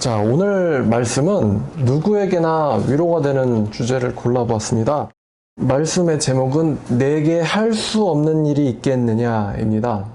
자, 오늘 말씀은 누구에게나 위로가 되는 주제를 골라보았습니다. 말씀의 제목은 내게 할 수 없는 일이 있겠느냐입니다.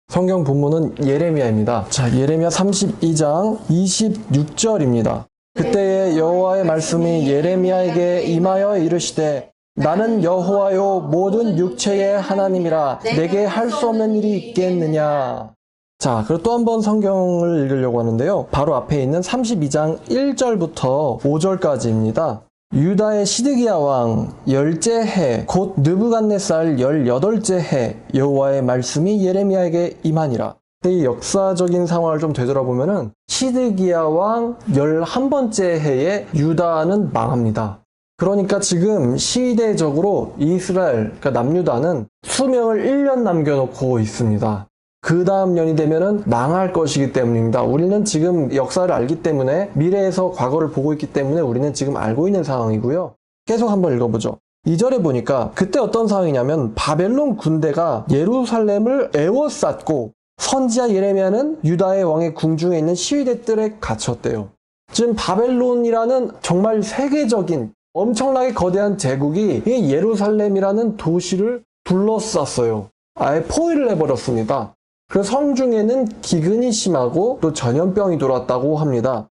성경 본문은 예레미야입니다. 자, 예레미야 32장 26절입니다. 그때에 여호와의 말씀이 예레미야에게 임하여 이르시되 나는 여호와요 모든 육체의 하나님이라 내게 할 수 없는 일이 있겠느냐. 자, 그리고 또 한 번 성경을 읽으려고 하는데요. 바로 앞에 있는 32장 1절부터 5절까지입니다. 유다의 시드기야 왕 10째 해 곧 느부갓네살 18째 해 여호와의 말씀이 예레미야에게 임하니라. 이 역사적인 상황을 좀 되돌아보면은 시드기야 왕 11번째 해에 유다는 망합니다. 그러니까 지금 시대적으로 이스라엘, 그러니까 남유다는 수명을 1년 남겨놓고 있습니다. 그 다음 년이 되면은 망할 것이기 때문입니다. 우리는 지금 역사를 알기 때문에 미래에서 과거를 보고 있기 때문에 우리는 지금 알고 있는 상황이고요. 계속 한번 읽어보죠. 2절에 보니까 그때 어떤 상황이냐면 바벨론 군대가 예루살렘을 에워쌌고 선지자 예레미야는 유다의 왕의 궁중에 있는 시위대 뜰에 갇혔대요. 지금 바벨론이라는 정말 세계적인 엄청나게 거대한 제국이 이 예루살렘이라는 도시를 둘러쌌어요. 아예 포위를 해버렸습니다. 그 성중에는 기근이 심하고 또 전염병이 돌았다고 합니다.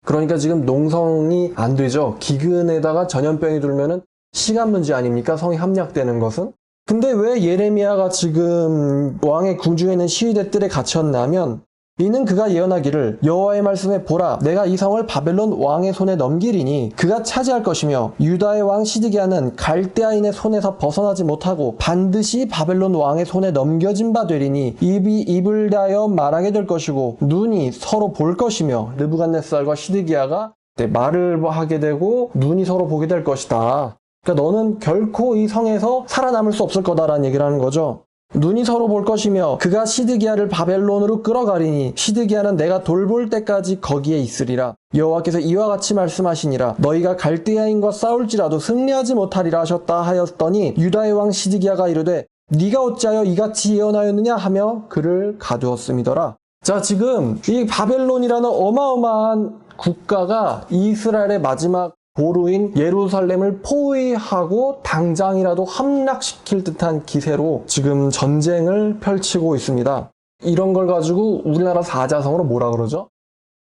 그러니까 지금 농성이 안 되죠. 기근에다가 전염병이 돌면은 시간 문제 아닙니까? 성이 함약되는 것은. 근데 왜 예레미야가 지금 왕의 궁중에 있는 시위대 뜰에 갇혔냐면 이는 그가 예언하기를 여호와의 말씀에 보라 내가 이 성을 바벨론 왕의 손에 넘기리니 그가 차지할 것이며 유다의 왕 시드기야는 갈대아인의 손에서 벗어나지 못하고 반드시 바벨론 왕의 손에 넘겨진 바 되리니 입이 입을 다하여 말하게 될 것이고 눈이 서로 볼 것이며 느부갓네살과 시드기야가 말을 하게 되고 눈이 서로 보게 될 것이다. 그러니까 너는 결코 이 성에서 살아남을 수 없을 거다라는 얘기를 하는 거죠. 눈이 서로 볼 것이며 그가 시드기야를 바벨론으로 끌어가리니 시드기야는 내가 돌볼 때까지 거기에 있으리라. 여호와께서 이와 같이 말씀하시니라. 너희가 갈대아인과 싸울지라도 승리하지 못하리라 하셨다 하였더니 유다의 왕 시드기야가 이르되 네가 어찌하여 이같이 예언하였느냐 하며 그를 가두었음이더라. 자, 지금 이 바벨론이라는 어마어마한 국가가 이스라엘의 마지막 보루인 예루살렘을 포위하고 당장이라도 함락시킬 듯한 기세로 지금 전쟁을 펼치고 있습니다. 이런 걸 가지고 우리나라 사자성어로 뭐라 그러죠?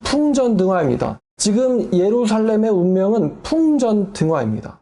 풍전등화입니다. 지금 예루살렘의 운명은 풍전등화입니다.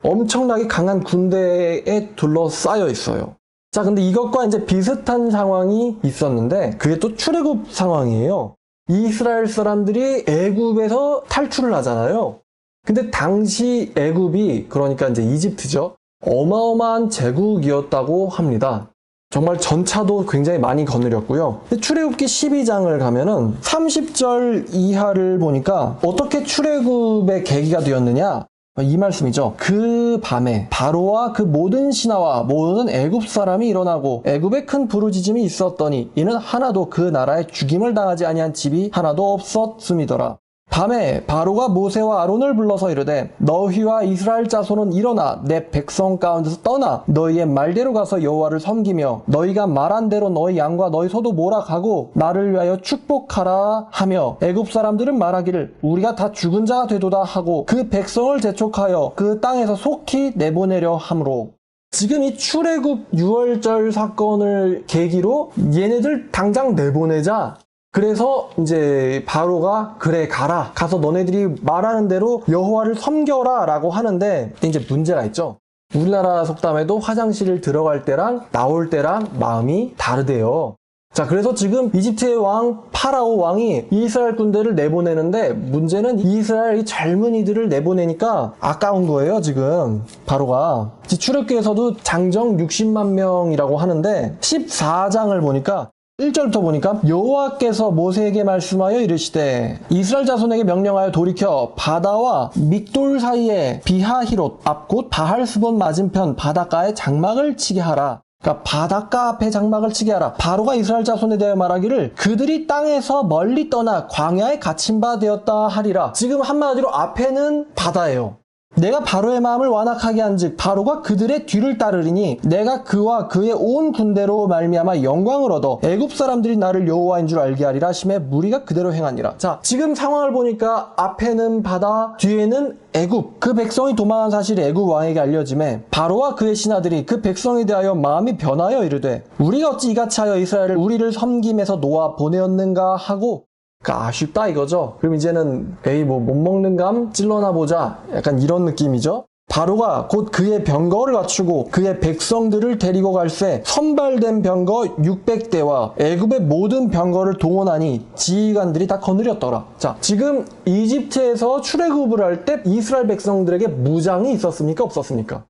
엄청나게 강한 군대에 둘러싸여 있어요. 자, 근데 이것과 이제 비슷한 상황이 있었는데 그게 또 출애굽 상황이에요. 이스라엘 사람들이 애굽에서 탈출을 하잖아요. 근데 당시 애굽이 그러니까 이제 이집트죠. 어마어마한 제국이었다고 합니다. 정말 전차도 굉장히 많이 거느렸고요. 출애굽기 12장을 가면은 30절 이하를 보니까 어떻게 출애굽의 계기가 되었느냐? 이 말씀이죠. 그 밤에 바로와 그 모든 신하와 모든 애굽 사람이 일어나고 애굽에 큰 부르짖음이 있었더니 이는 하나도 그 나라에 죽임을 당하지 아니한 집이 하나도 없었음이더라. 밤에 바로가 모세와 아론을 불러서 이르되 너희와 이스라엘 자손은 일어나 내 백성 가운데서 떠나 너희의 말대로 가서 여호와를 섬기며 너희가 말한 대로 너희 양과 너희 소도 몰아가고 나를 위하여 축복하라 하며 애굽 사람들은 말하기를 우리가 다 죽은 자가 되도다 하고 그 백성을 재촉하여 그 땅에서 속히 내보내려 함으로. 지금 이 출애굽 6월절 사건을 계기로 얘네들 당장 내보내자. 그래서 이제 바로가 그래 가라 가서 너네들이 말하는 대로 여호와를 섬겨라 라고 하는데 이제 문제가 있죠. 우리나라 속담에도 화장실을 들어갈 때랑 나올 때랑 마음이 다르대요. 자, 그래서 지금 이집트의 왕 파라오 왕이 이스라엘 군대를 내보내는데 문제는 이스라엘 젊은이들을 내보내니까 아까운 거예요. 지금 바로가 출애굽기에서도 장정 60만 명이라고 하는데 14장을 보니까 1절부터 보니까 여호와께서 모세에게 말씀하여 이르시되 이스라엘 자손에게 명령하여 돌이켜 바다와 믹돌 사이에 비하히롯 앞 곧 바할스본 맞은편 바닷가에 장막을 치게 하라. 그러니까 바닷가 앞에 장막을 치게 하라. 바로가 이스라엘 자손에 대하여 말하기를 그들이 땅에서 멀리 떠나 광야에 갇힌 바 되었다 하리라. 지금 한마디로 앞에는 바다예요. 내가 바로의 마음을 완악하게 한즉 바로가 그들의 뒤를 따르리니 내가 그와 그의 온 군대로 말미암아 영광을 얻어 애굽 사람들이 나를 여호와인 줄 알게 하리라 하심에 무리가 그대로 행하니라. 자, 지금 상황을 보니까 앞에는 바다, 뒤에는 애굽. 그 백성이 도망한 사실이 애굽 왕에게 알려짐에 바로와 그의 신하들이 그 백성에 대하여 마음이 변하여 이르되 우리가 어찌 이같이 하여 이스라엘을 우리를 섬김에서 놓아 보내었는가 하고, 그러니까 아쉽다 이거죠. 그럼 이제는 에이 뭐 못 먹는 감 찔러나 보자, 약간 이런 느낌이죠. 바로가 곧 그의 병거를 갖추고 그의 백성들을 데리고 갈새 선발된 병거 600대와 애굽의 모든 병거를 동원하니 지휘관들이 다 거느렸더라. 자, 지금 이집트에서 출애굽을 할 때 이스라엘 백성들에게 무장이 있었습니까? 없었습니까?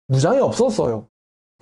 무장이 없었어요.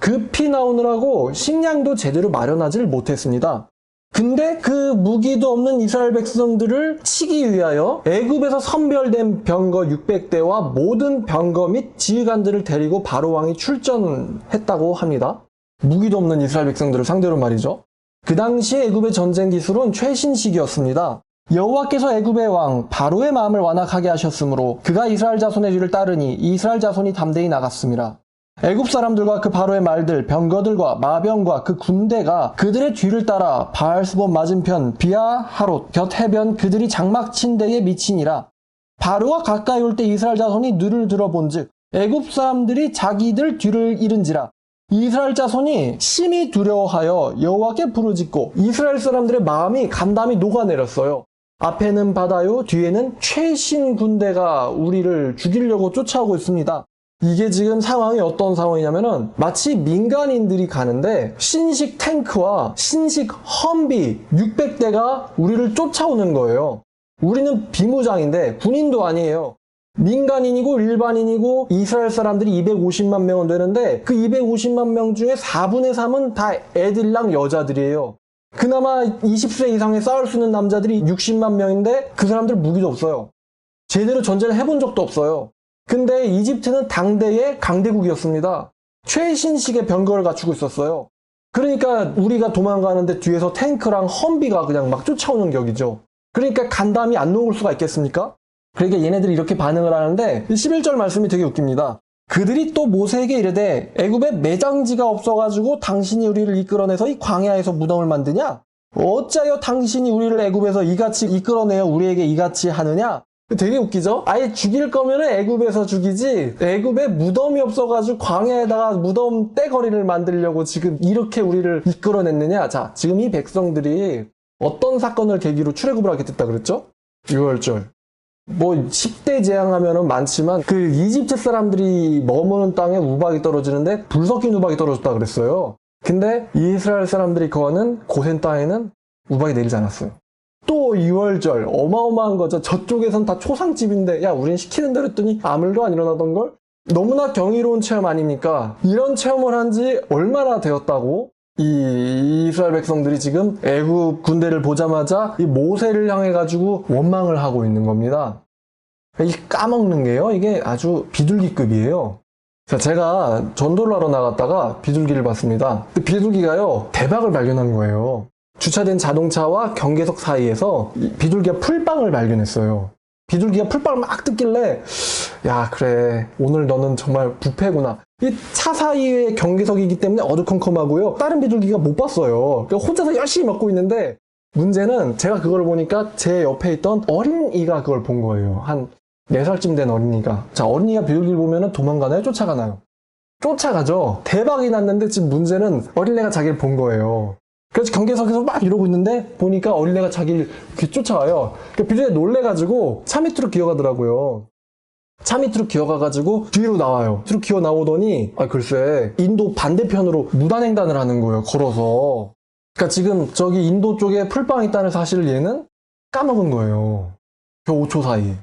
급히 나오느라고 식량도 제대로 마련하지를 못했습니다. 근데 그 무기도 없는 이스라엘 백성들을 치기 위하여 애굽에서 선별된 병거 600대와 모든 병거 및 지휘관들을 데리고 바로 왕이 출전했다고 합니다. 무기도 없는 이스라엘 백성들을 상대로 말이죠. 그 당시에 애굽의 전쟁 기술은 최신식이었습니다. 여호와께서 애굽의 왕 바로의 마음을 완악하게 하셨으므로 그가 이스라엘 자손의 뒤를 따르니 이스라엘 자손이 담대히 나갔습니다. 애굽 사람들과 그 바로의 말들, 병거들과 마병과 그 군대가 그들의 뒤를 따라 바알스본 맞은편 비아하롯 곁 해변 그들이 장막 친 데에 미치니라. 바로가 가까이 올 때 이스라엘 자손이 눈을 들어본즉 애굽 사람들이 자기들 뒤를 잃은지라. 이스라엘 자손이 심히 두려워하여 여호와께 부르짖고 이스라엘 사람들의 마음이 간담이 녹아내렸어요. 앞에는 바다요, 뒤에는 최신 군대가 우리를 죽이려고 쫓아오고 있습니다. 이게 지금 상황이 어떤 상황이냐면은 마치 민간인들이 가는데 신식 탱크와 신식 험비 600대가 우리를 쫓아오는 거예요. 우리는 비무장인데 군인도 아니에요. 민간인이고 일반인이고 이스라엘 사람들이 250만 명은 되는데 그 250만 명 중에 4분의 3은 다 애들랑 여자들이에요. 그나마 20세 이상에 싸울 수 있는 남자들이 60만 명인데 그 사람들 무기도 없어요. 제대로 전쟁을 해본 적도 없어요. 근데 이집트는 당대의 강대국이었습니다. 최신식의 병거를 갖추고 있었어요. 그러니까 우리가 도망가는데 뒤에서 탱크랑 험비가 그냥 막 쫓아오는 격이죠. 그러니까 간담이 안 녹을 수가 있겠습니까? 그러니까 얘네들이 이렇게 반응을 하는데 11절 말씀이 되게 웃깁니다. 그들이 또 모세에게 이르되 애굽에 매장지가 없어가지고 당신이 우리를 이끌어내서 이 광야에서 무덤을 만드냐? 어찌하여 당신이 우리를 애굽에서 이같이 이끌어내어 우리에게 이같이 하느냐? 되게 웃기죠? 아예 죽일 거면은 애굽에서 죽이지 애굽에 무덤이 없어가지고 광야에다가 무덤 떼거리를 만들려고 지금 이렇게 우리를 이끌어냈느냐? 자, 지금 이 백성들이 어떤 사건을 계기로 출애굽을 하게 됐다 그랬죠? 6월절. 뭐 10대 재앙하면은 많지만 그 이집트 사람들이 머무는 땅에 우박이 떨어지는데 불 섞인 우박이 떨어졌다 그랬어요. 근데 이스라엘 사람들이 거하는 고센 땅에는 우박이 내리지 않았어요. 또 2월절 어마어마한 거죠. 저쪽에선 다 초상집인데 야 우린 시키는 대로 했더니 아무 일도 안 일어나던걸? 너무나 경이로운 체험 아닙니까? 이런 체험을 한 지 얼마나 되었다고? 이 이스라엘 백성들이 지금 애굽 군대를 보자마자 이 모세를 향해 가지고 원망을 하고 있는 겁니다. 이 까먹는 게요, 이게 아주 비둘기급이에요. 제가 전도를 하러 나갔다가 비둘기를 봤습니다. 그 비둘기가요 대박을 발견한 거예요. 주차된 자동차와 경계석 사이에서 비둘기가 풀빵을 발견했어요. 비둘기가 풀빵을 막 뜯길래 야 그래 오늘 너는 정말 부패구나. 이 차 사이에 경계석이기 때문에 어두컴컴하고요. 다른 비둘기가 못 봤어요. 그러니까 혼자서 열심히 먹고 있는데 문제는 제가 그걸 보니까 제 옆에 있던 어린이가 그걸 본 거예요. 한 4살쯤 된 어린이가. 자, 어린이가 비둘기를 보면 도망가나요? 쫓아가나요? 쫓아가죠. 대박이 났는데 지금 문제는 어린애가 자기를 본 거예요. 그래서 경계석에서 막 이러고 있는데 보니까 어린애가 자기를 쫓아와요. 그러니까 비둘기가 놀래가지고 차 밑으로 기어가더라고요. 차 밑으로 기어가가지고 뒤로 나와요. 뒤로 기어 나오더니 글쎄 인도 반대편으로 무단횡단을 하는 거예요. 걸어서. 그러니까 지금 저기 인도 쪽에 풀빵이 있다는 사실을 얘는 까먹은 거예요. 겨우 5초 사이에.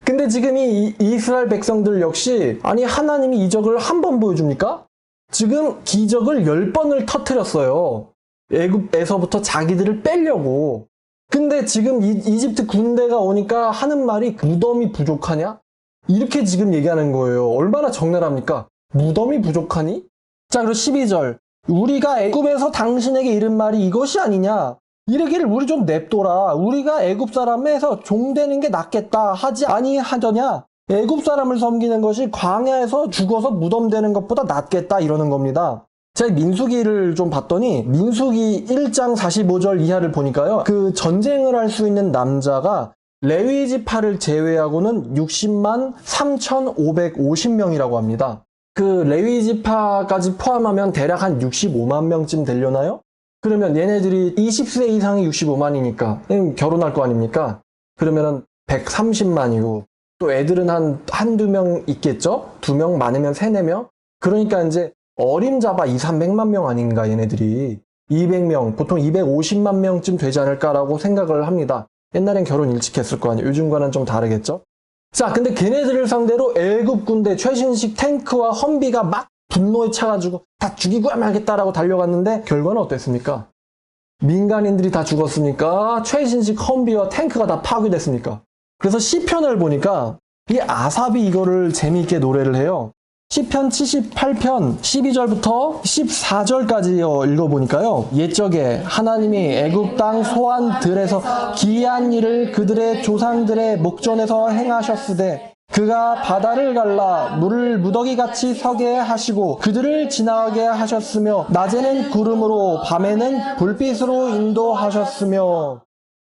근데 지금 이 이스라엘 백성들 역시 아니 하나님이 이적을 한 번 보여줍니까? 지금 기적을 10번을 터뜨렸어요. 애굽에서부터 자기들을 빼려고. 근데 지금 이집트 군대가 오니까 하는 말이 무덤이 부족하냐? 이렇게 지금 얘기하는 거예요. 얼마나 적나라합니까? 무덤이 부족하니? 자, 그리고 12절. 우리가 애굽에서 당신에게 이른 말이 이것이 아니냐? 이르기를 우리 좀 냅둬라. 우리가 애굽 사람에서 종되는 게 낫겠다 하지 아니하더냐? 애굽 사람을 섬기는 것이 광야에서 죽어서 무덤되는 것보다 낫겠다 이러는 겁니다. 제가 민수기를 좀 봤더니 민수기 1장 45절 이하를 보니까요. 그 전쟁을 할 수 있는 남자가 레위 지파를 제외하고는 60만 3,550명이라고 합니다. 그 레위 지파까지 포함하면 대략 한 65만 명쯤 되려나요? 그러면 얘네들이 20세 이상이 65만이니까 결혼할 거 아닙니까? 그러면은 130만이고 또 애들은 한두 명 있겠죠? 2명 많으면 3, 4명? 그러니까 이제 어림잡아 2, 300만 명 아닌가 얘네들이 200명, 보통 250만 명쯤 되지 않을까라고 생각을 합니다. 옛날엔 결혼 일찍 했을 거 아니에요. 요즘과는 좀 다르겠죠? 자, 근데 걔네들을 상대로 애굽 군대 최신식 탱크와 험비가 막 분노에 차가지고 다 죽이고야 말겠다라고 달려갔는데 결과는 어땠습니까? 민간인들이 다 죽었습니까? 최신식 험비와 탱크가 다 파괴됐습니까? 그래서 시편을 보니까 이 아삽이 이거를 재미있게 노래를 해요. 시편 78편 12절부터 14절까지 읽어보니까요. 옛적에 하나님이 애굽 땅 소환들에서 기이한 일을 그들의 조상들의 목전에서 행하셨으되 그가 바다를 갈라 물을 무더기같이 서게 하시고 그들을 지나가게 하셨으며 낮에는 구름으로 밤에는 불빛으로 인도하셨으며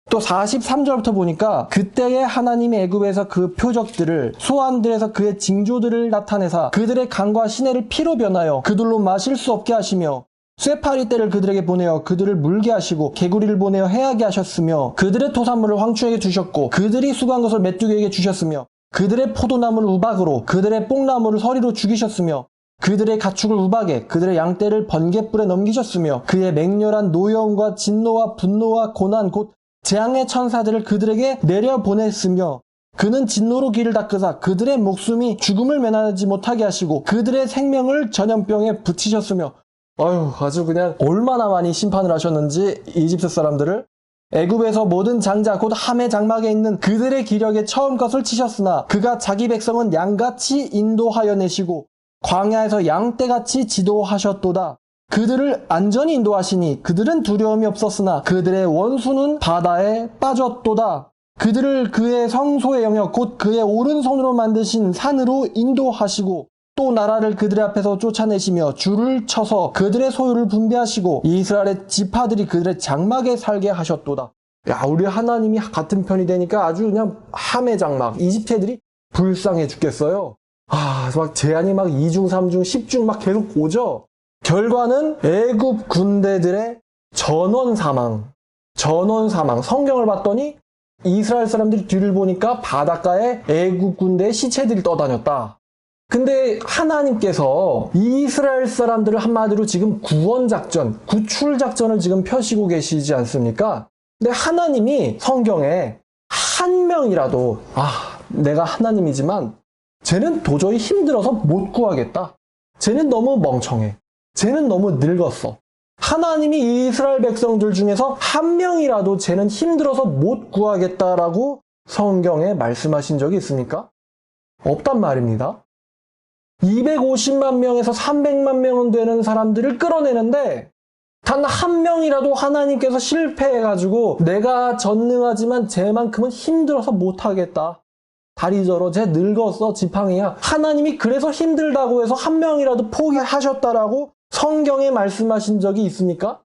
또 43절부터 보니까 그때에 하나님이 애굽에서 그 표적들을 소환들에서 그의 징조들을 나타내사 그들의 강과 시내를 피로 변하여 그들로 마실 수 없게 하시며 쇠파리 떼를 그들에게 보내어 그들을 물게 하시고 개구리를 보내어 해하게 하셨으며 그들의 토산물을 황충에게 주셨고 그들이 수고한 것을 메뚜기에게 주셨으며 그들의 포도나무를 우박으로 그들의 뽕나무를 서리로 죽이셨으며 그들의 가축을 우박에 그들의 양떼를 번갯불에 넘기셨으며 그의 맹렬한 노여움과 진노와 분노와 고난 곧 재앙의 천사들을 그들에게 내려보냈으며 그는 진노로 길을 닦으사 그들의 목숨이 죽음을 면하지 못하게 하시고 그들의 생명을 전염병에 붙이셨으며 아유 아주 그냥 얼마나 많이 심판을 하셨는지 이집트 사람들을 애굽에서 모든 장자 곧 함의 장막에 있는 그들의 기력에 처음 것을 치셨으나 그가 자기 백성은 양같이 인도하여 내시고 광야에서 양떼같이 지도하셨도다. 그들을 안전히 인도하시니 그들은 두려움이 없었으나 그들의 원수는 바다에 빠졌도다. 그들을 그의 성소의 영역 곧 그의 오른손으로 만드신 산으로 인도하시고 또 나라를 그들의 앞에서 쫓아내시며 줄을 쳐서 그들의 소유를 분배하시고 이스라엘의 지파들이 그들의 장막에 살게 하셨도다. 야, 우리 하나님이 같은 편이 되니까 아주 그냥 함의 장막, 이집트 애들이 불쌍해 죽겠어요. 막 제한이 막 2중, 3중, 10중 막 계속 오죠. 결과는 애굽 군대들의 전원 사망. 성경을 봤더니 이스라엘 사람들이 뒤를 보니까 바닷가에 애굽 군대의 시체들이 떠다녔다. 근데 하나님께서 이스라엘 사람들을 한마디로 지금 구원작전, 구출작전을 지금 펴시고 계시지 않습니까? 근데 하나님이 성경에 한 명이라도 내가 하나님이지만 쟤는 도저히 힘들어서 못 구하겠다. 쟤는 너무 멍청해. 쟤는 너무 늙었어. 하나님이 이스라엘 백성들 중에서 한 명이라도 쟤는 힘들어서 못 구하겠다라고 성경에 말씀하신 적이 있습니까? 없단 말입니다. 250만 명에서 300만 명은 되는 사람들을 끌어내는데 단 한 명이라도 하나님께서 실패해가지고 내가 전능하지만 쟤만큼은 힘들어서 못하겠다. 다리 저러 쟤 늙었어 지팡이야. 하나님이 그래서 힘들다고 해서 한 명이라도 포기하셨다라고 성경에 말씀하신 적이 있습니까?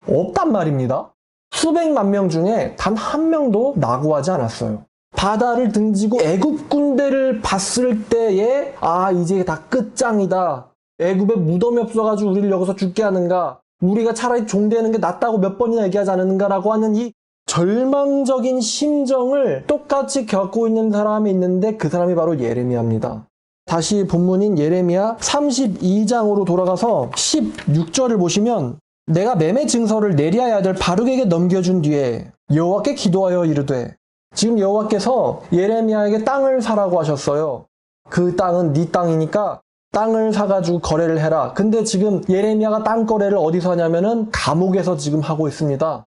없단 말입니다. 수백만 명 중에 단 한 명도 낙오하지 않았어요. 바다를 등지고 애굽 군대를 봤을 때에 이제 다 끝장이다. 애굽에 무덤이 없어가지고 우리를 여기서 죽게 하는가. 우리가 차라리 종되는 게 낫다고 몇 번이나 얘기하지 않았는가라고 하는 이 절망적인 심정을 똑같이 겪고 있는 사람이 있는데 그 사람이 바로 예레미야입니다. 다시 본문인 예레미야 32장으로 돌아가서 16절을 보시면 내가 매매 증서를 네리야의 아들 바룩에게 넘겨준 뒤에 여호와께 기도하여 이르되 지금 여호와께서 예레미야에게 땅을 사라고 하셨어요. 그 땅은 네 땅이니까 땅을 사가지고 거래를 해라. 근데 지금 예레미야가 땅 거래를 어디서 하냐면은 감옥에서 지금 하고 있습니다.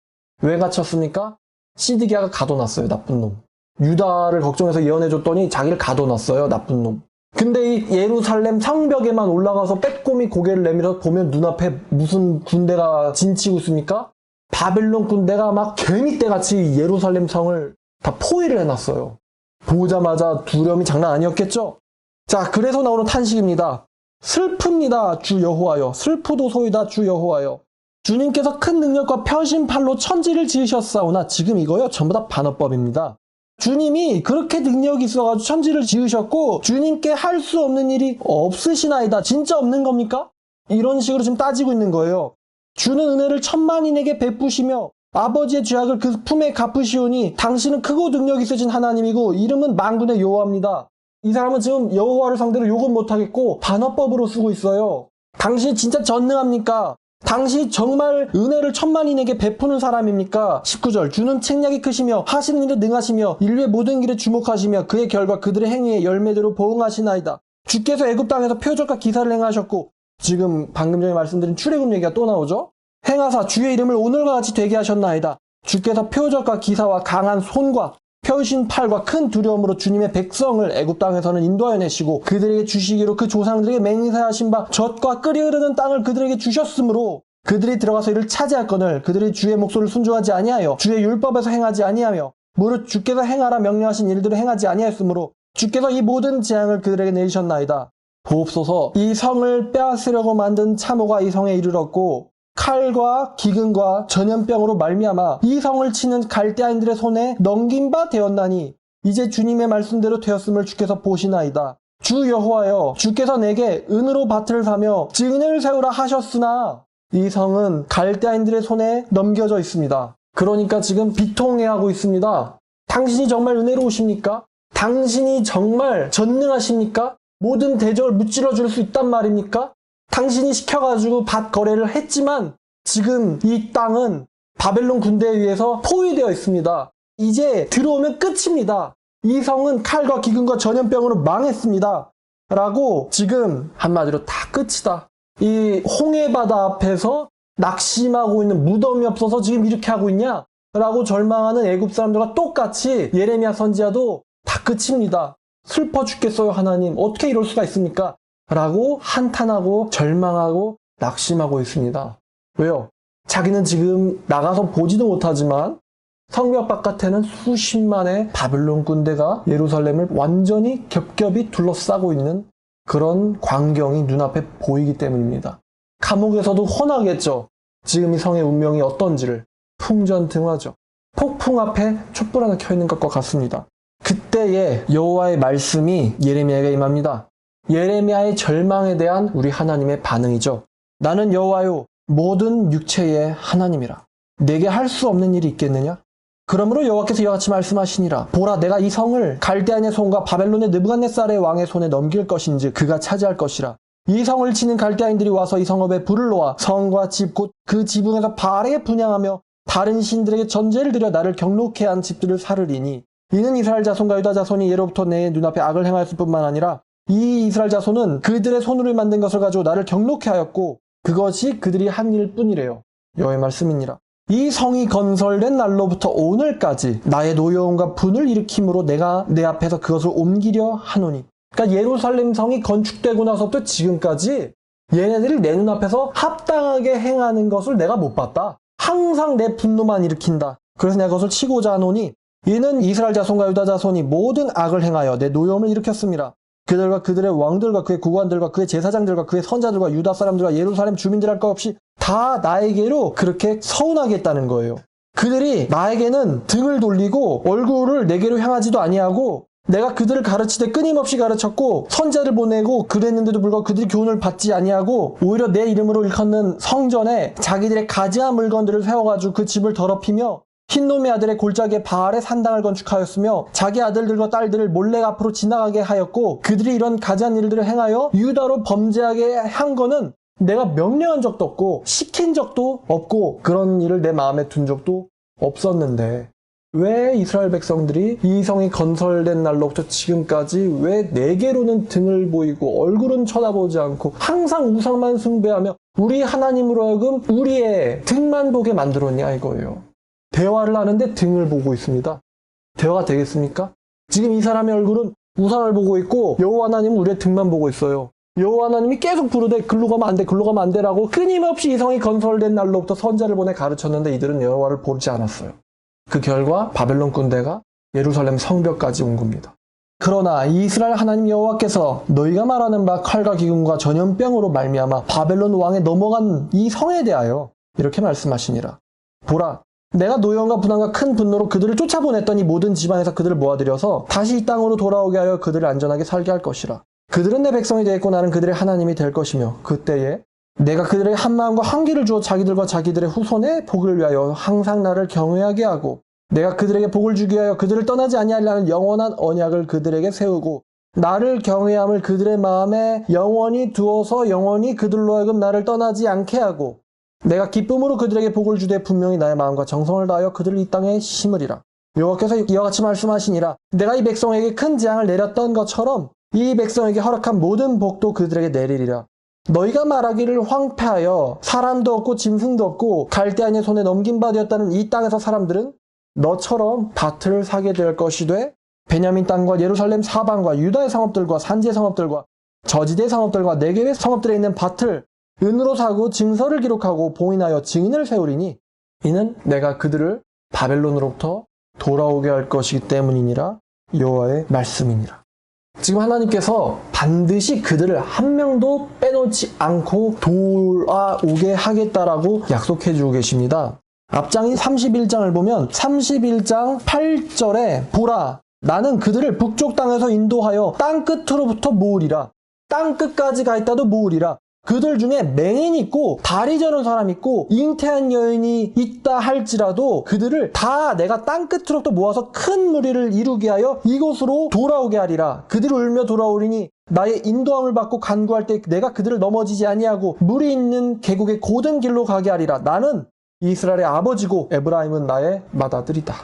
왜 갇혔습니까? 시드기야가 가둬놨어요. 나쁜 놈. 유다를 걱정해서 예언해줬더니 자기를 가둬놨어요. 나쁜 놈. 근데 이 예루살렘 성벽에만 올라가서 빼꼼히 고개를 내밀어 보면 눈앞에 무슨 군대가 진치고 있습니까? 바벨론 군대가 막 개미떼같이 예루살렘 성을 다 포위를 해놨어요. 보자마자 두려움이 장난 아니었겠죠? 자, 그래서 나오는 탄식입니다. 슬픕니다, 주 여호와여. 슬프도소이다, 주 여호와여. 주님께서 큰 능력과 펴신 팔로 천지를 지으셨사오나, 지금 이거요, 전부 다 반어법입니다. 주님이 그렇게 능력이 있어가지고 천지를 지으셨고 주님께 할 수 없는 일이 없으시나이다. 진짜 없는 겁니까? 이런 식으로 지금 따지고 있는 거예요. 주는 은혜를 천만인에게 베푸시며 아버지의 죄악을 그 품에 갚으시오니 당신은 크고 능력 있으신 하나님이고 이름은 만군의 여호와입니다. 이 사람은 지금 여호와를 상대로 욕은 못하겠고 반어법으로 쓰고 있어요. 당신이 진짜 전능합니까? 당신이 정말 은혜를 천만인에게 베푸는 사람입니까? 19절, 주는 책략이 크시며 하시는 일에 능하시며 인류의 모든 길에 주목하시며 그의 결과 그들의 행위에 열매대로 보응하시나이다. 주께서 애굽 땅에서 표적과 기사를 행하셨고, 지금 방금 전에 말씀드린 출애굽 얘기가 또 나오죠? 행하사 주의 이름을 오늘과 같이 되게 하셨나이다. 주께서 표적과 기사와 강한 손과 펴신 팔과 큰 두려움으로 주님의 백성을 애굽 땅에서는 인도하여 내시고 그들에게 주시기로 그 조상들에게 맹세하신 바 젖과 끓이 흐르는 땅을 그들에게 주셨으므로 그들이 들어가서 이를 차지할거늘 그들이 주의 목소리를 순종하지 아니하여 주의 율법에서 행하지 아니하며 무릇 주께서 행하라 명령하신 일들을 행하지 아니하였으므로 주께서 이 모든 재앙을 그들에게 내리셨나이다. 보옵소서, 이 성을 빼앗으려고 만든 참호가 이 성에 이르렀고 칼과 기근과 전염병으로 말미암아 이 성을 치는 갈대아인들의 손에 넘긴 바 되었나니 이제 주님의 말씀대로 되었음을 주께서 보시나이다. 주 여호와여, 주께서 내게 은으로 밭을 사며 증인을 세우라 하셨으나 이 성은 갈대아인들의 손에 넘겨져 있습니다. 그러니까 지금 비통해하고 있습니다. 당신이 정말 은혜로우십니까? 당신이 정말 전능하십니까? 모든 대적을 무찔러 줄 수 있단 말입니까? 당신이 시켜가지고 밭 거래를 했지만 지금 이 땅은 바벨론 군대에 의해서 포위되어 있습니다. 이제 들어오면 끝입니다. 이 성은 칼과 기근과 전염병으로 망했습니다. 라고 지금 한마디로 다 끝이다. 이 홍해바다 앞에서 낙심하고 있는 무덤이 없어서 지금 이렇게 하고 있냐? 라고 절망하는 애굽 사람들과 똑같이 예레미야 선지자도 다 끝입니다. 슬퍼 죽겠어요, 하나님. 어떻게 이럴 수가 있습니까? 라고 한탄하고 절망하고 낙심하고 있습니다. 왜요? 자기는 지금 나가서 보지도 못하지만 성벽 바깥에는 수십만의 바벨론 군대가 예루살렘을 완전히 겹겹이 둘러싸고 있는 그런 광경이 눈앞에 보이기 때문입니다. 감옥에서도 훤하겠죠. 지금 이 성의 운명이 어떤지를. 풍전등화죠. 폭풍 앞에 촛불 하나 켜있는 것과 같습니다. 그때의 여호와의 말씀이 예레미야에게 임합니다. 예레미야의 절망에 대한 우리 하나님의 반응이죠. 나는 여호와요 모든 육체의 하나님이라. 내게 할 수 없는 일이 있겠느냐? 그러므로 여호와께서 이와 같이 말씀하시니라. 보라, 내가 이 성을 갈대아인의 손과 바벨론의 느부갓네살의 왕의 손에 넘길 것인즉 그가 차지할 것이라. 이 성을 치는 갈대아인들이 와서 이 성읍에 불을 놓아 성과 집 곧 그 지붕에서 바르게 분향하며 다른 신들에게 전제를 드려 나를 경록해 한 집들을 사르리니 이는 이스라엘 자손과 유다 자손이 예로부터 내 눈앞에 악을 행하였을 뿐만 아니라 이 이스라엘 자손은 그들의 손으로 만든 것을 가지고 나를 경록해 하였고 그것이 그들이 한 일뿐이래요. 여호와의 말씀이니라. 이 성이 건설된 날로부터 오늘까지 나의 노여움과 분을 일으킴으로 내가 내 앞에서 그것을 옮기려 하노니. 그러니까 예루살렘 성이 건축되고 나서부터 지금까지 얘네들이 내 눈앞에서 합당하게 행하는 것을 내가 못 봤다. 항상 내 분노만 일으킨다. 그래서 내가 그것을 치고자 하노니 이는 이스라엘 자손과 유다 자손이 모든 악을 행하여 내 노여움을 일으켰습니다. 그들과 그들의 왕들과 그의 구관들과 그의 제사장들과 그의 선자들과 유다 사람들과 예루살렘 주민들 할 것 없이 다 나에게로 그렇게 서운하게 했다는 거예요. 그들이 나에게는 등을 돌리고 얼굴을 내게로 향하지도 아니하고 내가 그들을 가르치되 끊임없이 가르쳤고 선자를 보내고 그랬는데도 불구하고 그들이 교훈을 받지 아니하고 오히려 내 이름으로 일컫는 성전에 자기들의 가지한 물건들을 세워가지고 그 집을 더럽히며 흰놈의 아들의 골짜기에 바알의 산당을 건축하였으며 자기 아들들과 딸들을 몰래 앞으로 지나가게 하였고 그들이 이런 가지한 일들을 행하여 유다로 범죄하게 한 거는 내가 명령한 적도 없고 시킨 적도 없고 그런 일을 내 마음에 둔 적도 없었는데 왜 이스라엘 백성들이 이 성이 건설된 날로부터 지금까지 왜 내게로는 등을 보이고 얼굴은 쳐다보지 않고 항상 우상만 숭배하며 우리 하나님으로 하여금 우리의 등만 보게 만들었냐 이거예요. 대화를 하는데 등을 보고 있습니다. 대화가 되겠습니까? 지금 이 사람의 얼굴은 우상을 보고 있고 여호와 하나님은 우리의 등만 보고 있어요. 여호와 하나님이 계속 부르되 글로 가면 안 돼, 글로 가면 안 돼라고 끊임없이 이 성이 건설된 날로부터 선자를 보내 가르쳤는데 이들은 여호와를 보지 않았어요. 그 결과 바벨론 군대가 예루살렘 성벽까지 온 겁니다. 그러나 이스라엘 하나님 여호와께서 너희가 말하는 바 칼과 기근과 전염병으로 말미암아 바벨론 왕에 넘어간 이 성에 대하여 이렇게 말씀하시니라. 보라, 내가 노여움과 분함과 큰 분노로 그들을 쫓아보냈더니 모든 지방에서 그들을 모아들여서 다시 이 땅으로 돌아오게 하여 그들을 안전하게 살게 할 것이라. 그들은 내 백성이 되겠고 나는 그들의 하나님이 될 것이며 그때에 내가 그들에게 한마음과 한기를 주어 자기들과 자기들의 후손의 복을 위하여 항상 나를 경외하게 하고 내가 그들에게 복을 주기 위하여 그들을 떠나지 아니하리라는 영원한 언약을 그들에게 세우고 나를 경외함을 그들의 마음에 영원히 두어서 영원히 그들로 하여금 나를 떠나지 않게 하고 내가 기쁨으로 그들에게 복을 주되 분명히 나의 마음과 정성을 다하여 그들을 이 땅에 심으리라. 여호와께서 이와 같이 말씀하시니라. 내가 이 백성에게 큰 재앙을 내렸던 것처럼 이 백성에게 허락한 모든 복도 그들에게 내리리라. 너희가 말하기를 황폐하여 사람도 없고 짐승도 없고 갈대아인의 손에 넘긴 바 되었다는 이 땅에서 사람들은 너처럼 밭을 사게 될 것이 돼 베냐민 땅과 예루살렘 사방과 유다의 성읍들과 산지의 성읍들과 저지대의 성읍들과 네겝의 성읍들에 있는 밭을 은으로 사고 증서를 기록하고 봉인하여 증인을 세우리니 이는 내가 그들을 바벨론으로부터 돌아오게 할 것이기 때문이니라. 여호와의 말씀이니라. 지금 하나님께서 반드시 그들을 한 명도 빼놓지 않고 돌아오게 하겠다라고 약속해 주고 계십니다. 앞장인 31장을 보면 31장 8절에 보라, 나는 그들을 북쪽 땅에서 인도하여 땅 끝으로부터 모으리라. 땅 끝까지 가 있다도 모으리라. 그들 중에 맹인이 있고 다리 저는 사람 있고 잉태한 여인이 있다 할지라도 그들을 다 내가 땅 끝으로부터 모아서 큰 무리를 이루게 하여 이곳으로 돌아오게 하리라. 그들이 울며 돌아오리니 나의 인도함을 받고 간구할 때 내가 그들을 넘어지지 아니하고 물이 있는 계곡의 고든 길로 가게 하리라. 나는 이스라엘의 아버지고 에브라임은 나의 맏아들이다.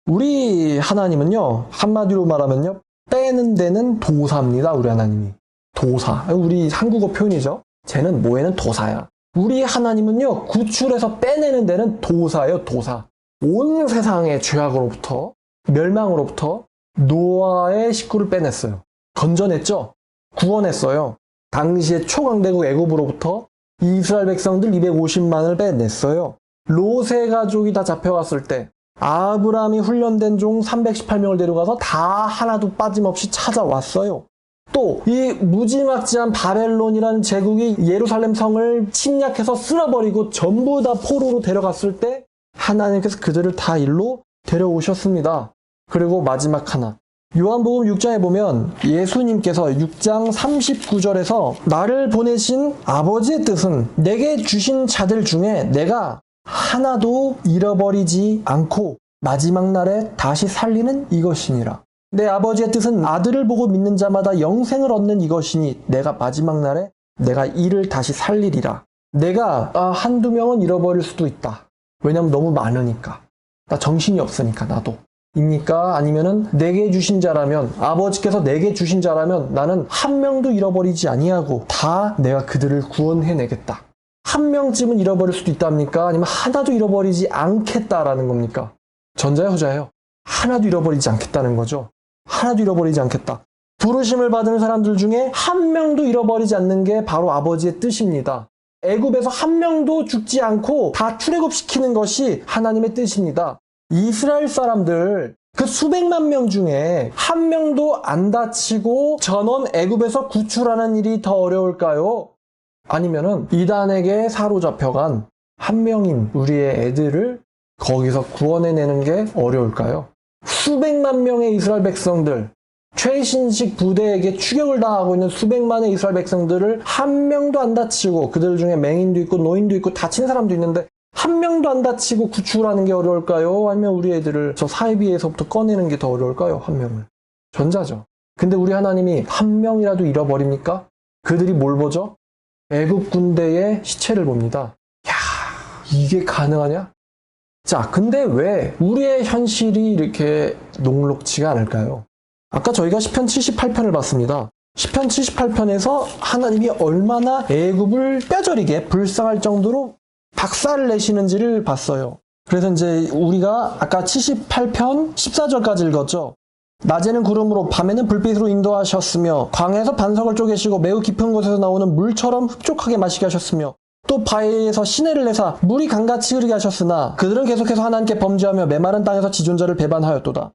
우리 하나님은요, 한마디로 말하면요, 빼는 데는 도사입니다. 우리 하나님이. 도사. 우리 한국어 표현이죠. 쟤는 뭐에는 도사야. 우리 하나님은요, 구출해서 빼내는 데는 도사예요. 도사. 온 세상의 죄악으로부터, 멸망으로부터 노아의 식구를 빼냈어요. 건져냈죠. 구원했어요. 당시에 초강대국 애굽으로부터 이스라엘 백성들 250만을 빼냈어요. 롯의 가족이 다 잡혀갔을 때 아브라함이 훈련된 종 318명을 데려가서 다 하나도 빠짐없이 찾아왔어요. 또 이 무지막지한 바벨론이라는 제국이 예루살렘 성을 침략해서 쓸어버리고 전부 다 포로로 데려갔을 때 하나님께서 그들을 다 일로 데려오셨습니다. 그리고 마지막 하나, 요한복음 6장에 보면 예수님께서 6장 39절에서 나를 보내신 아버지의 뜻은 내게 주신 자들 중에 내가 하나도 잃어버리지 않고 마지막 날에 다시 살리는 이것이니라. 내 아버지의 뜻은 아들을 보고 믿는 자마다 영생을 얻는 이것이니 내가 마지막 날에 내가 이를 다시 살리리라. 내가 한두 명은 잃어버릴 수도 있다. 왜냐면 너무 많으니까. 나 정신이 없으니까 나도. 입니까? 아니면은 내게 주신 자라면, 아버지께서 내게 주신 자라면 나는 한 명도 잃어버리지 아니하고 다 내가 그들을 구원해내겠다. 한 명쯤은 잃어버릴 수도 있답니까? 아니면 하나도 잃어버리지 않겠다라는 겁니까? 전자예요, 후자예요? 하나도 잃어버리지 않겠다는 거죠. 하나도 잃어버리지 않겠다. 부르심을 받은 사람들 중에 한 명도 잃어버리지 않는 게 바로 아버지의 뜻입니다. 애굽에서 한 명도 죽지 않고 다 출애굽시키는 것이 하나님의 뜻입니다. 이스라엘 사람들 그 수백만 명 중에 한 명도 안 다치고 전원 애굽에서 구출하는 일이 더 어려울까요? 아니면은 이단에게 사로잡혀간 한 명인 우리의 애들을 거기서 구원해내는 게 어려울까요? 수백만 명의 이스라엘 백성들, 최신식 부대에게 추격을 당하고 있는 수백만의 이스라엘 백성들을 한 명도 안 다치고, 그들 중에 맹인도 있고 노인도 있고 다친 사람도 있는데 한 명도 안 다치고 구출하는 게 어려울까요? 아니면 우리 애들을 저 사이비에서부터 꺼내는 게 더 어려울까요? 한 명을. 전자죠. 근데 우리 하나님이 한 명이라도 잃어버립니까? 그들이 뭘 보죠? 애굽 군대의 시체를 봅니다. 야, 이게 가능하냐? 자, 근데 왜 우리의 현실이 이렇게 녹록지가 않을까요? 아까 저희가 시편 78편을 봤습니다. 시편 78편에서 하나님이 얼마나 애굽을 뼈저리게 불쌍할 정도로 박살을 내시는지를 봤어요. 그래서 이제 우리가 아까 78편 14절까지 읽었죠. 낮에는 구름으로 밤에는 불빛으로 인도하셨으며 광야에서 반석을 쪼개시고 매우 깊은 곳에서 나오는 물처럼 흡족하게 마시게 하셨으며 또 바위에서 시내를 내사 물이 강같이 흐르게 하셨으나 그들은 계속해서 하나님께 범죄하며 메마른 땅에서 지존자를 배반하였도다.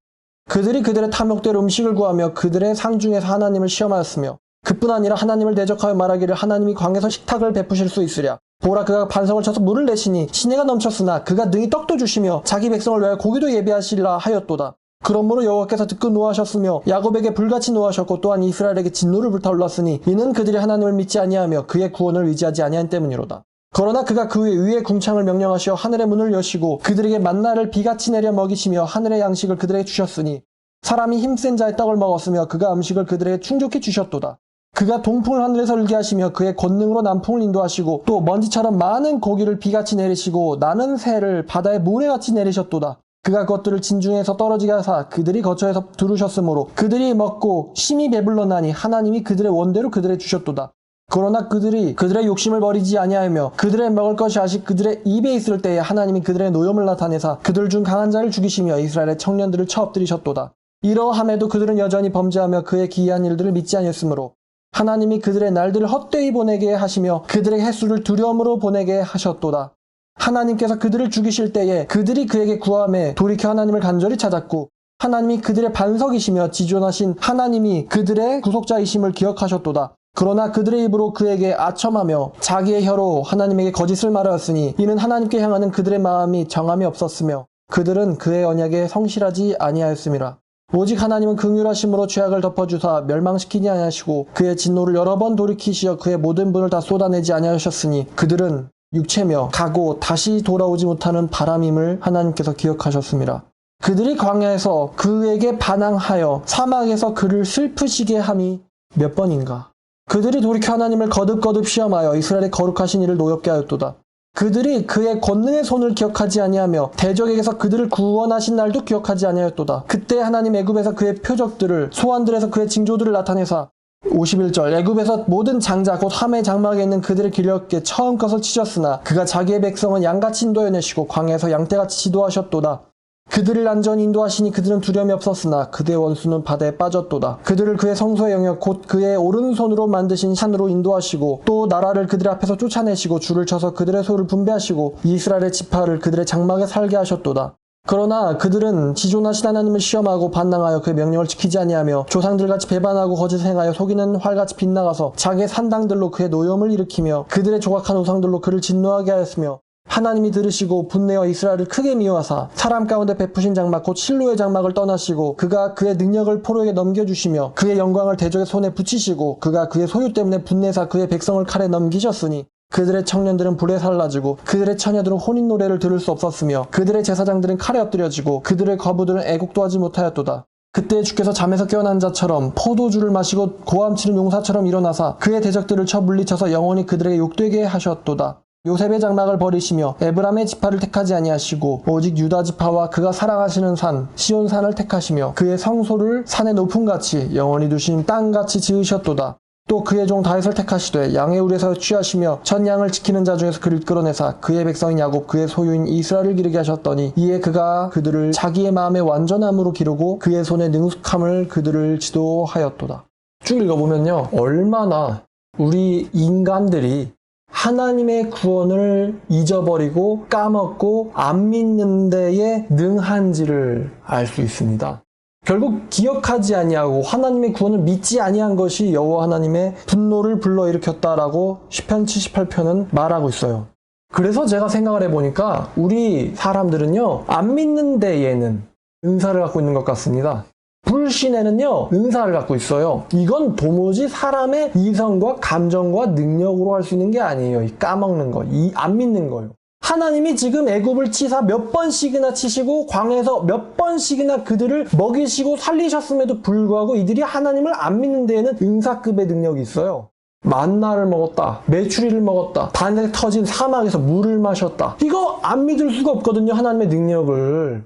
그들이 그들의 탐욕대로 음식을 구하며 그들의 상중에서 하나님을 시험하였으며 그뿐 아니라 하나님을 대적하여 말하기를 하나님이 광에서 식탁을 베푸실 수 있으랴. 보라 그가 반석을 쳐서 물을 내시니 시내가 넘쳤으나 그가 능히 떡도 주시며 자기 백성을 위하여 고기도 예비하시리라 하였도다. 그러므로 여호와께서 듣고 노하셨으며 야곱에게 불같이 노하셨고 또한 이스라엘에게 진노를 불타올랐으니 이는 그들이 하나님을 믿지 아니하며 그의 구원을 의지하지 아니한 때문이로다. 그러나 그가 그 위에 궁창을 명령하시어 하늘의 문을 여시고 그들에게 만나를 비같이 내려 먹이시며 하늘의 양식을 그들에게 주셨으니 사람이 힘센 자의 떡을 먹었으며 그가 음식을 그들에게 충족히 주셨도다. 그가 동풍을 하늘에서 일게 하시며 그의 권능으로 남풍을 인도하시고 또 먼지처럼 많은 고기를 비같이 내리시고 나는 새를 바다의 모래같이 내리셨도다. 그가 그것들을 진중에서 떨어지게 하사 그들이 거처에서 두르셨으므로 그들이 먹고 심히 배불러나니 하나님이 그들의 원대로 그들에게 주셨도다. 그러나 그들이 그들의 욕심을 버리지 아니하며 그들의 먹을 것이 아직 그들의 입에 있을 때에 하나님이 그들의 노염을 나타내사 그들 중 강한 자를 죽이시며 이스라엘의 청년들을 쳐 엎드리셨도다. 이러함에도 그들은 여전히 범죄하며 그의 기이한 일들을 믿지 아니했으므로 하나님이 그들의 날들을 헛되이 보내게 하시며 그들의 횟수를 두려움으로 보내게 하셨도다. 하나님께서 그들을 죽이실 때에 그들이 그에게 구함에 돌이켜 하나님을 간절히 찾았고 하나님이 그들의 반석이시며 지존하신 하나님이 그들의 구속자이심을 기억하셨도다. 그러나 그들의 입으로 그에게 아첨하며 자기의 혀로 하나님에게 거짓을 말하였으니 이는 하나님께 향하는 그들의 마음이 정함이 없었으며 그들은 그의 언약에 성실하지 아니하였음이라. 오직 하나님은 긍휼하심으로 죄악을 덮어주사 멸망시키지 아니하시고 그의 진노를 여러 번 돌이키시어 그의 모든 분을 다 쏟아내지 아니하셨으니 그들은 육체며 가고 다시 돌아오지 못하는 바람임을 하나님께서 기억하셨습니다. 그들이 광야에서 그에게 반항하여 사막에서 그를 슬프시게 함이 몇 번인가. 그들이 돌이켜 하나님을 거듭거듭 시험하여 이스라엘의 거룩하신 이를 노엽게 하였도다. 그들이 그의 권능의 손을 기억하지 아니하며 대적에게서 그들을 구원하신 날도 기억하지 아니하였도다. 그때 하나님 애굽에서 그의 표적들을 소환들에서 그의 징조들을 나타내사 51절 애굽에서 모든 장자 곧 함의 장막에 있는 그들의 기력에 처음 것을 치셨으나 그가 자기의 백성은 양같이 인도해내시고 광야에서 양떼같이 지도하셨도다. 그들을 안전히 인도하시니 그들은 두려움이 없었으나 그들의 원수는 바다에 빠졌도다. 그들을 그의 성소의 영역 곧 그의 오른손으로 만드신 산으로 인도하시고 또 나라를 그들 앞에서 쫓아내시고 줄을 쳐서 그들의 소를 분배하시고 이스라엘의 지파를 그들의 장막에 살게 하셨도다. 그러나 그들은 지존하신 하나님을 시험하고 반항하여 그의 명령을 지키지 아니하며 조상들같이 배반하고 거짓을 행하여 속이는 활같이 빗나가서 자기의 산당들로 그의 노염을 일으키며 그들의 조각한 우상들로 그를 진노하게 하였으며 하나님이 들으시고 분내어 이스라엘을 크게 미워하사 사람 가운데 베푸신 장막 곧 실로의 장막을 떠나시고 그가 그의 능력을 포로에게 넘겨주시며 그의 영광을 대적의 손에 붙이시고 그가 그의 소유 때문에 분내사 그의 백성을 칼에 넘기셨으니 그들의 청년들은 불에 살라지고 그들의 처녀들은 혼인 노래를 들을 수 없었으며 그들의 제사장들은 칼에 엎드려지고 그들의 거부들은 애국도 하지 못하였도다. 그때 주께서 잠에서 깨어난 자처럼 포도주를 마시고 고함치는 용사처럼 일어나사 그의 대적들을 쳐 물리쳐서 영원히 그들에게 욕되게 하셨도다. 요셉의 장막을 버리시며 에브람의 지파를 택하지 아니하시고 오직 유다 지파와 그가 사랑하시는 산 시온산을 택하시며 그의 성소를 산의 높음같이 영원히 두신 땅같이 지으셨도다. 또 그의 종 다윗을 택하시되 양의 울에서 취하시며 전 양을 지키는 자 중에서 그를 끌어내사 그의 백성인 야곱 그의 소유인 이스라엘을 기르게 하셨더니 이에 그가 그들을 자기의 마음의 완전함으로 기르고 그의 손의 능숙함을 그들을 지도하였도다. 쭉 읽어보면요, 얼마나 우리 인간들이 하나님의 구원을 잊어버리고 까먹고 안 믿는 데에 능한지를 알 수 있습니다. 결국 기억하지 아니하고 하나님의 구원을 믿지 아니한 것이 여호와 하나님의 분노를 불러일으켰다라고 시편 78편은 말하고 있어요. 그래서 제가 생각을 해보니까 우리 사람들은요, 안 믿는 데에는 은사를 갖고 있는 것 같습니다. 불신에는요, 은사를 갖고 있어요. 이건 도무지 사람의 이성과 감정과 능력으로 할 수 있는 게 아니에요. 이 까먹는 거, 이 안 믿는 거요. 하나님이 지금 애굽을 치사 몇 번씩이나 치시고 광야에서 몇 번씩이나 그들을 먹이시고 살리셨음에도 불구하고 이들이 하나님을 안 믿는 데에는 은사급의 능력이 있어요. 만나를 먹었다, 메추리를 먹었다, 반에 터진 사막에서 물을 마셨다. 이거 안 믿을 수가 없거든요, 하나님의 능력을.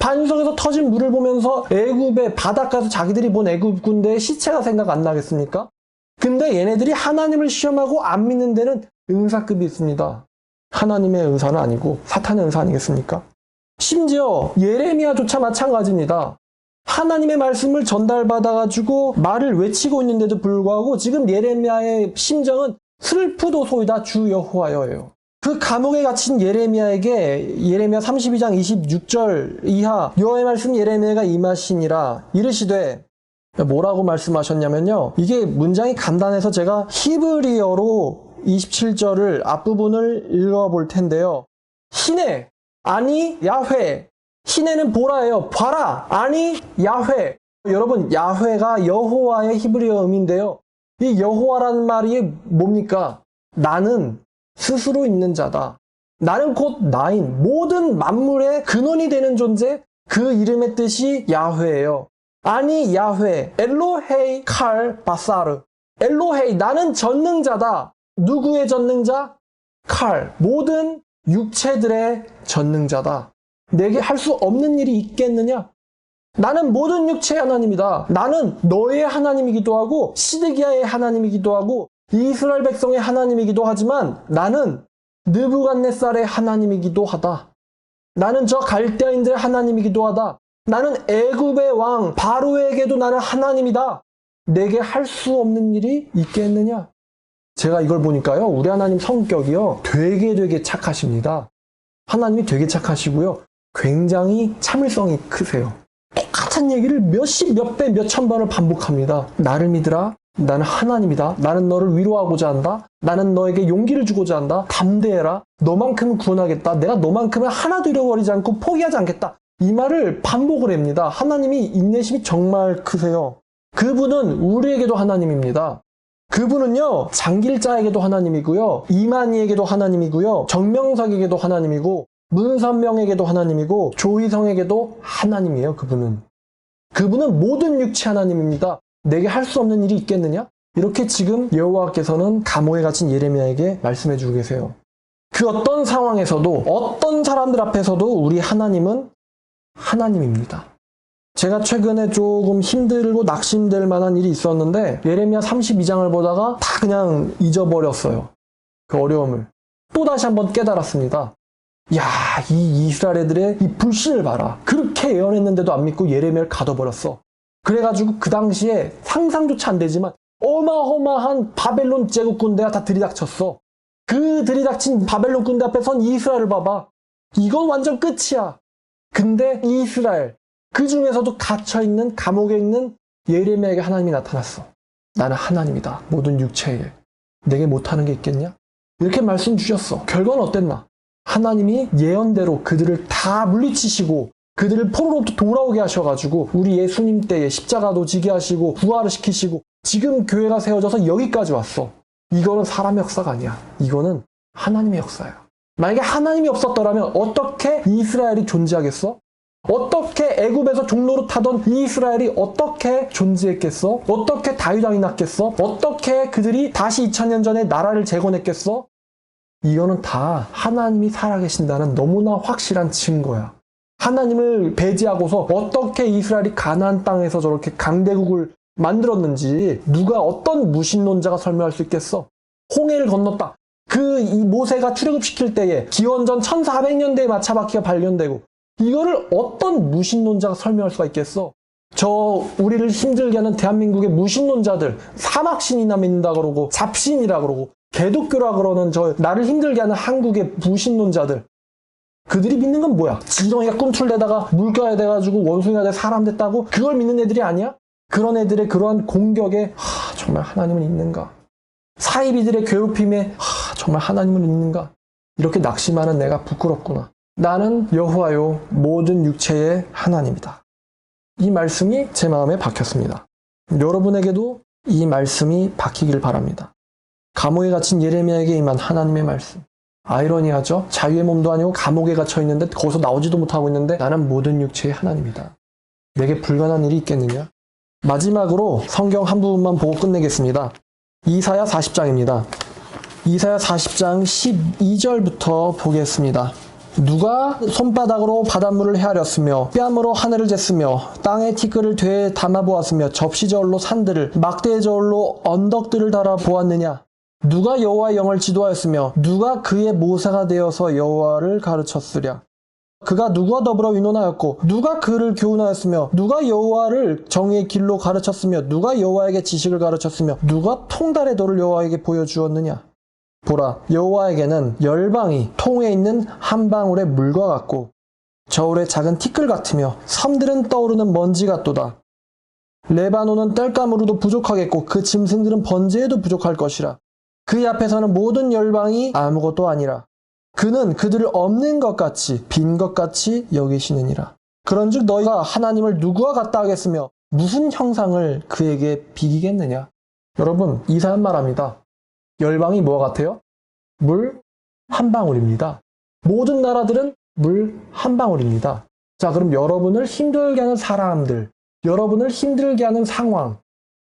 반석에서 터진 물을 보면서 애굽의 바닷가에서 자기들이 본 애굽 군대의 시체가 생각 안 나겠습니까? 근데 얘네들이 하나님을 시험하고 안 믿는 데는 은사급이 있습니다. 하나님의 은사는 아니고 사탄의 은사 아니겠습니까? 심지어 예레미야조차 마찬가지입니다. 하나님의 말씀을 전달받아가지고 말을 외치고 있는데도 불구하고 지금 예레미야의 심정은 슬프도소이다 주 여호와여예요. 그 감옥에 갇힌 예레미야에게 예레미야 32장 26절 이하 여호와의 말씀 예레미야가 임하시니라 이르시되 뭐라고 말씀하셨냐면요. 이게 문장이 간단해서 제가 히브리어로 27절을 앞부분을 읽어볼 텐데요. 히네 아니 야훼 히네는 보라예요. 봐라 아니 야훼 여러분 야훼가 여호와의 히브리어 음인데요. 이 여호와라는 말이 뭡니까? 나는 스스로 있는 자다. 나는 곧 나인 모든 만물의 근원이 되는 존재 그 이름의 뜻이 야훼예요. 아니 야훼 엘로헤이 칼 바사르 엘로헤이 나는 전능자다. 누구의 전능자? 칼 모든 육체들의 전능자다. 내게 할 수 없는 일이 있겠느냐? 나는 모든 육체의 하나님이다. 나는 너의 하나님이기도 하고 시드기야의 하나님이기도 하고 이스라엘 백성의 하나님이기도 하지만 나는 느부갓네살의 하나님이기도 하다. 나는 저 갈대아인들의 하나님이기도 하다. 나는 애굽의 왕 바로에게도 나는 하나님이다. 내게 할 수 없는 일이 있겠느냐? 제가 이걸 보니까요. 우리 하나님 성격이요. 되게 착하십니다. 하나님이 되게 착하시고요. 굉장히 참을성이 크세요. 똑같은 얘기를 몇십, 몇 배, 몇천 번을 반복합니다. 나를 믿으라. 나는 하나님이다. 나는 너를 위로하고자 한다. 나는 너에게 용기를 주고자 한다. 담대해라. 너만큼은 구원하겠다. 내가 너만큼은 하나도 잃어버리지 않고 포기하지 않겠다. 이 말을 반복을 합니다. 하나님이 인내심이 정말 크세요. 그분은 우리에게도 하나님입니다. 그분은요, 장길자에게도 하나님이고요, 이만희에게도 하나님이고요, 정명석에게도 하나님이고, 문선명에게도 하나님이고, 조희성에게도 하나님이에요, 그분은. 그분은 모든 육체 하나님입니다. 내게 할 수 없는 일이 있겠느냐? 이렇게 지금 여호와께서는 감옥에 갇힌 예레미야에게 말씀해 주고 계세요. 그 어떤 상황에서도, 어떤 사람들 앞에서도 우리 하나님은 하나님입니다. 제가 최근에 조금 힘들고 낙심될 만한 일이 있었는데 예레미야 32장을 보다가 다 그냥 잊어버렸어요. 그 어려움을. 또다시 한번 깨달았습니다. 야, 이 이스라엘 애들의 이 불신을 봐라. 그렇게 예언했는데도 안 믿고 예레미야를 가둬버렸어. 그래가지고 그 당시에 상상조차 안 되지만 어마어마한 바벨론 제국 군대가 다 들이닥쳤어. 그 들이닥친 바벨론 군대 앞에 선 이스라엘을 봐봐. 이건 완전 끝이야. 근데 이스라엘 그 중에서도 갇혀있는 감옥에 있는 예레미야에게 하나님이 나타났어. 나는 하나님이다. 모든 육체에. 내게 못하는 게 있겠냐? 이렇게 말씀 주셨어. 결과는 어땠나? 하나님이 예언대로 그들을 다 물리치시고 그들을 포로로부터 돌아오게 하셔가지고 우리 예수님 때에 십자가도 지게 하시고 부활을 시키시고 지금 교회가 세워져서 여기까지 왔어. 이거는 사람의 역사가 아니야. 이거는 하나님의 역사야. 만약에 하나님이 없었더라면 어떻게 이스라엘이 존재하겠어? 어떻게 애굽에서 종로로 타던 이스라엘이 어떻게 존재했겠어? 어떻게 다윗 왕이 났겠어? 어떻게 그들이 다시 2000년 전에 나라를 재건했겠어? 이거는 다 하나님이 살아계신다는 너무나 확실한 증거야. 하나님을 배제하고서 어떻게 이스라엘이 가나안 땅에서 저렇게 강대국을 만들었는지 누가 어떤 무신론자가 설명할 수 있겠어? 홍해를 건넜다. 이 모세가 출애굽시킬 때에 기원전 1400년대에 마차바퀴가 발견되고 이거를 어떤 무신론자가 설명할 수가 있겠어? 우리를 힘들게 하는 대한민국의 무신론자들, 사막신이나 믿는다 그러고, 잡신이라 그러고, 개독교라 그러는 나를 힘들게 하는 한국의 무신론자들. 그들이 믿는 건 뭐야? 지렁이가 꿈틀대다가 물가에 돼가지고 원숭이가 돼 사람 됐다고? 그걸 믿는 애들이 아니야? 그런 애들의 그러한 공격에, 정말 하나님은 있는가? 사이비들의 괴롭힘에, 정말 하나님은 있는가? 이렇게 낙심하는 내가 부끄럽구나. 나는 여호와요 모든 육체의 하나님이다. 이 말씀이 제 마음에 박혔습니다. 여러분에게도 이 말씀이 박히길 바랍니다. 감옥에 갇힌 예레미야에게 임한 하나님의 말씀. 아이러니하죠? 자유의 몸도 아니고 감옥에 갇혀 있는데 거기서 나오지도 못하고 있는데 나는 모든 육체의 하나님이다. 내게 불가능한 일이 있겠느냐? 마지막으로 성경 한 부분만 보고 끝내겠습니다. 이사야 40장입니다. 이사야 40장 12절부터 보겠습니다. 누가 손바닥으로 바닷물을 헤아렸으며 뺨으로 하늘을 쟀으며 땅의 티끌을 되에 담아보았으며 접시저울로 산들을 막대의 저울로 언덕들을 달아보았느냐? 누가 여호와의 영을 지도하였으며 누가 그의 모사가 되어서 여호와를 가르쳤으랴? 그가 누구와 더불어 의논하였고 누가 그를 교훈하였으며 누가 여호와를 정의의 길로 가르쳤으며 누가 여호와에게 지식을 가르쳤으며 누가 통달의 도를 여호와에게 보여주었느냐? 보라, 여호와에게는 열방이 통에 있는 한 방울의 물과 같고 저울의 작은 티끌 같으며 섬들은 떠오르는 먼지 같도다. 레바논은 땔감으로도 부족하겠고 그 짐승들은 번제에도 부족할 것이라. 그의 앞에서는 모든 열방이 아무것도 아니라. 그는 그들을 없는 것 같이 빈 것 같이 여기시느니라. 그런즉 너희가 하나님을 누구와 같다 하겠으며 무슨 형상을 그에게 비기겠느냐. 여러분, 이상한 말합니다. 열방이 뭐와 같아요? 물 한 방울입니다. 모든 나라들은 물 한 방울입니다. 자, 그럼 여러분을 힘들게 하는 사람들, 여러분을 힘들게 하는 상황,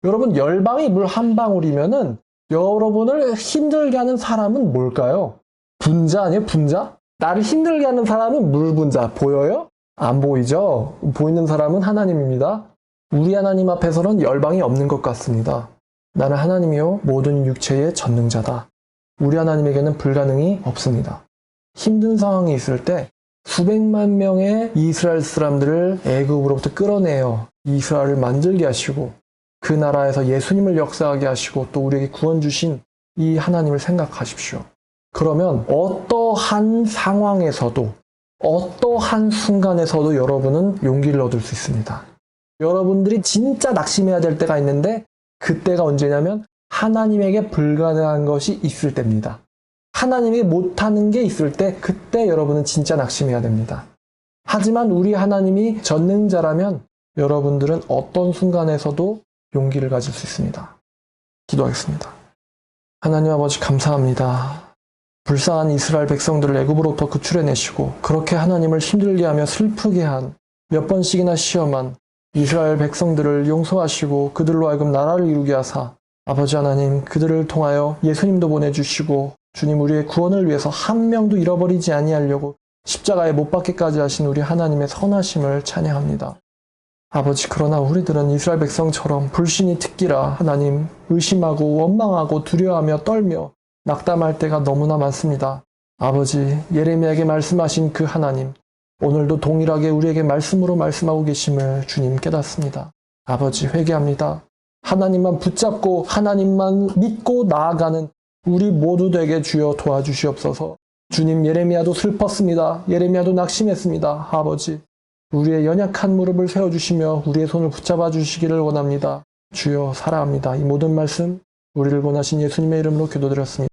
여러분 열방이 물 한 방울이면은 여러분을 힘들게 하는 사람은 뭘까요? 분자 아니에요? 분자? 나를 힘들게 하는 사람은 물 분자. 보여요? 안 보이죠? 보이는 사람은 하나님입니다. 우리 하나님 앞에서는 열방이 없는 것 같습니다. 나는 하나님이요 모든 육체의 전능자다. 우리 하나님에게는 불가능이 없습니다. 힘든 상황이 있을 때 수백만 명의 이스라엘 사람들을 애굽으로부터 끌어내어 이스라엘을 만들게 하시고 그 나라에서 예수님을 역사하게 하시고 또 우리에게 구원 주신 이 하나님을 생각하십시오. 그러면 어떠한 상황에서도 어떠한 순간에서도 여러분은 용기를 얻을 수 있습니다. 여러분들이 진짜 낙심해야 될 때가 있는데 그때가 언제냐면 하나님에게 불가능한 것이 있을 때입니다. 하나님에게 못하는 게 있을 때 그때 여러분은 진짜 낙심해야 됩니다. 하지만 우리 하나님이 전능자라면 여러분들은 어떤 순간에서도 용기를 가질 수 있습니다. 기도하겠습니다. 하나님 아버지 감사합니다. 불쌍한 이스라엘 백성들을 애굽으로부터 구출해내시고 그렇게 하나님을 힘들게 하며 슬프게 한 몇 번씩이나 시험한 이스라엘 백성들을 용서하시고 그들로 하여금 나라를 이루게 하사 아버지 하나님 그들을 통하여 예수님도 보내주시고 주님 우리의 구원을 위해서 한 명도 잃어버리지 아니하려고 십자가에 못 박게까지 하신 우리 하나님의 선하심을 찬양합니다. 아버지 그러나 우리들은 이스라엘 백성처럼 불신이 특기라 하나님 의심하고 원망하고 두려워하며 떨며 낙담할 때가 너무나 많습니다. 아버지 예레미야에게 말씀하신 그 하나님 오늘도 동일하게 우리에게 말씀으로 말씀하고 계심을 주님 깨닫습니다. 아버지 회개합니다. 하나님만 붙잡고 하나님만 믿고 나아가는 우리 모두 되게 주여 도와주시옵소서. 주님 예레미야도 슬펐습니다. 예레미야도 낙심했습니다. 아버지 우리의 연약한 무릎을 세워주시며 우리의 손을 붙잡아 주시기를 원합니다. 주여 사랑합니다. 이 모든 말씀 우리를 원하신 예수님의 이름으로 기도드렸습니다.